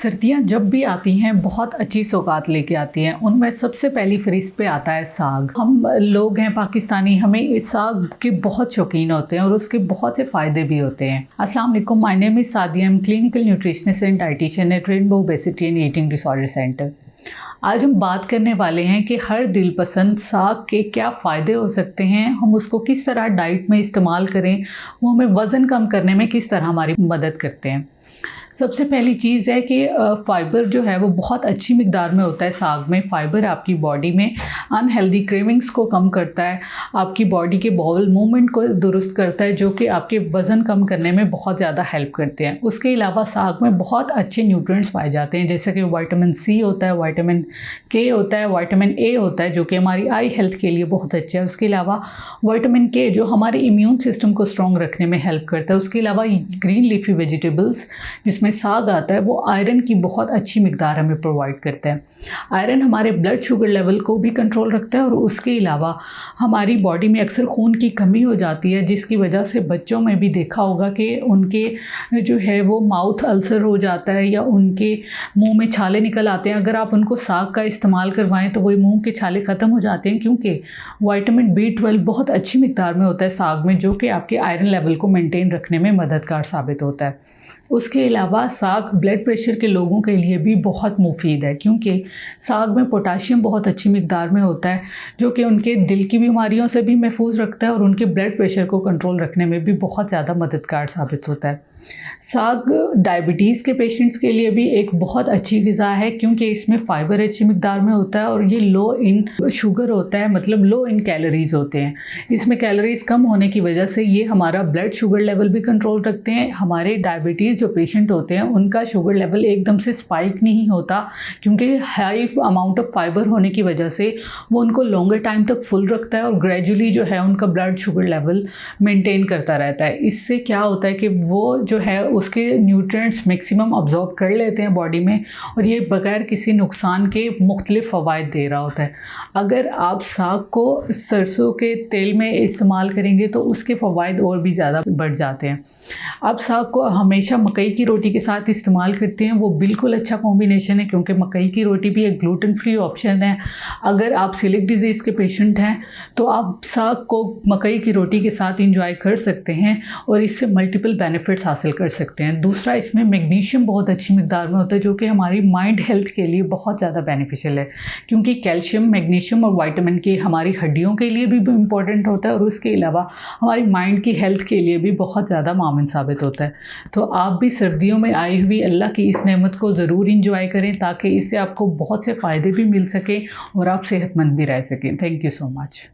सर्दियाँ जब भी आती हैं बहुत अच्छी सौगात लेके आती हैं। उनमें सबसे पहली फ़हरिस्त पे आता है साग। हम लोग हैं पाकिस्तानी, हमें इस साग के बहुत शौकीन होते हैं और उसके बहुत से फ़ायदे भी होते हैं। अस्सलाम वालेकुम, my name is Sadia, I am clinical nutritionist and dietitian at Rainbow Obesity and Eating Disorder Centre. आज हम बात करने वाले हैं कि हर दिल पसंद साग के क्या फ़ायदे हो सकते हैं, हम उसको किस तरह डाइट में इस्तेमाल करें, वो हमें वज़न कम करने में किस तरह हमारी मदद करते हैं। सबसे पहली चीज़ है कि फ़ाइबर जो है वो बहुत अच्छी मिक़दार में होता है साग में। फ़ाइबर आपकी बॉडी में अनहेल्दी क्रेविंग्स को कम करता है, आपकी बॉडी के बाउल मूवमेंट को दुरुस्त करता है, जो कि आपके वज़न कम करने में बहुत ज़्यादा हेल्प करते हैं। उसके अलावा साग में बहुत अच्छे न्यूट्रिएंट्स पाए जाते हैं, जैसे कि विटामिन सी होता है, विटामिन के होता है, विटामिन ए होता है, जो कि हमारी आई हेल्थ के लिए बहुत अच्छा है। उसके अलावा विटामिन के जो हमारे इम्यून सिस्टम को स्ट्रॉन्ग रखने में हेल्प करता है। उसके अलावा ग्रीन लीफी वेजिटेबल्स जिसमें साग आता है वो आयरन की बहुत अच्छी मिक़दार हमें प्रोवाइड करता है। आयरन हमारे ब्लड शुगर लेवल को भी कंट्रोल रखता है और उसके अलावा हमारी बॉडी में अक्सर खून की कमी हो जाती है, जिसकी वजह से बच्चों में भी देखा होगा कि उनके जो है वो माउथ अल्सर हो जाता है या उनके मुंह में छाले निकल आते हैं। अगर आप उनको साग का इस्तेमाल करवाएं तो वो मुंह के छाले ख़त्म हो जाते हैं, क्योंकि विटामिन B12 बहुत अच्छी मिक़दार में होता है साग में, जो कि आपके आयरन लेवल को मेंटेन रखने में मददगार साबित होता है। उसके अलावा साग ब्लड प्रेशर के लोगों के लिए भी बहुत मुफीद है, क्योंकि साग में पोटाशियम बहुत अच्छी मिक़दार में होता है, जो कि उनके दिल की बीमारियों से भी महफूज रखता है और उनके ब्लड प्रेशर को कंट्रोल रखने में भी बहुत ज़्यादा मददगार साबित होता है। साग डायबिटीज़ के पेशेंट्स के लिए भी एक बहुत अच्छी ग़िज़ा है, क्योंकि इसमें फ़ाइबर अच्छी मिक़दार में होता है और ये लो इन शुगर होता है, मतलब लो इन कैलोरीज़ होते हैं। इसमें कैलोरीज़ कम होने की वजह से ये हमारा ब्लड शुगर लेवल भी कंट्रोल रखते हैं। हमारे डायबिटीज़ जो पेशेंट होते हैं उनका शुगर लेवल एकदम से स्पाइक नहीं होता, क्योंकि हाई अमाउंट ऑफ फाइबर होने की वजह से वो उनको लॉन्गर टाइम तक फुल रखता है और ग्रेजुअली जो है उनका ब्लड शुगर लेवल मेंटेन करता रहता है। इससे क्या होता है कि वो जो है उसके न्यूट्रिएंट्स मैक्सिमम अब्जॉर्ब कर लेते हैं बॉडी में और ये बगैर किसी नुकसान के मुख्तलिफ फ़वाइद दे रहा होता है। अगर आप साग को सरसों के तेल में इस्तेमाल करेंगे तो उसके फ़वाइद और भी ज़्यादा बढ़ जाते हैं। आप साग को हमेशा मकई की रोटी के साथ इस्तेमाल करते हैं, वो बिल्कुल अच्छा कॉम्बिनेशन है, क्योंकि मकई की रोटी भी एक ग्लूटेन फ्री ऑप्शन है। अगर आप सीलिक डिज़ीज़ के पेशेंट हैं तो आप साग को मकई की रोटी के साथ इंजॉय कर सकते हैं और इससे मल्टीपल बेनिफिट्स हासिल कर सकते हैं। दूसरा, इसमें मैग्नीशियम बहुत अच्छी मिक़दार में होता है, जो कि हमारी माइंड हेल्थ के लिए बहुत ज़्यादा बेनिफिशियल है, क्योंकि कैल्शियम, मैग्नीशियम और विटामिन के हमारी हड्डियों के लिए भी इम्पॉर्टेंट होता है और उसके अलावा हमारी माइंड की हेल्थ के लिए भी बहुत ज़्यादा मामून साबित होता है। तो आप भी सर्दियों में आई हुई अल्लाह की इस नेमत को ज़रूर इंजॉय करें, ताकि इससे आपको बहुत से फ़ायदे भी मिल सकें और आप सेहतमंद भी रह सकें। Thank you so much.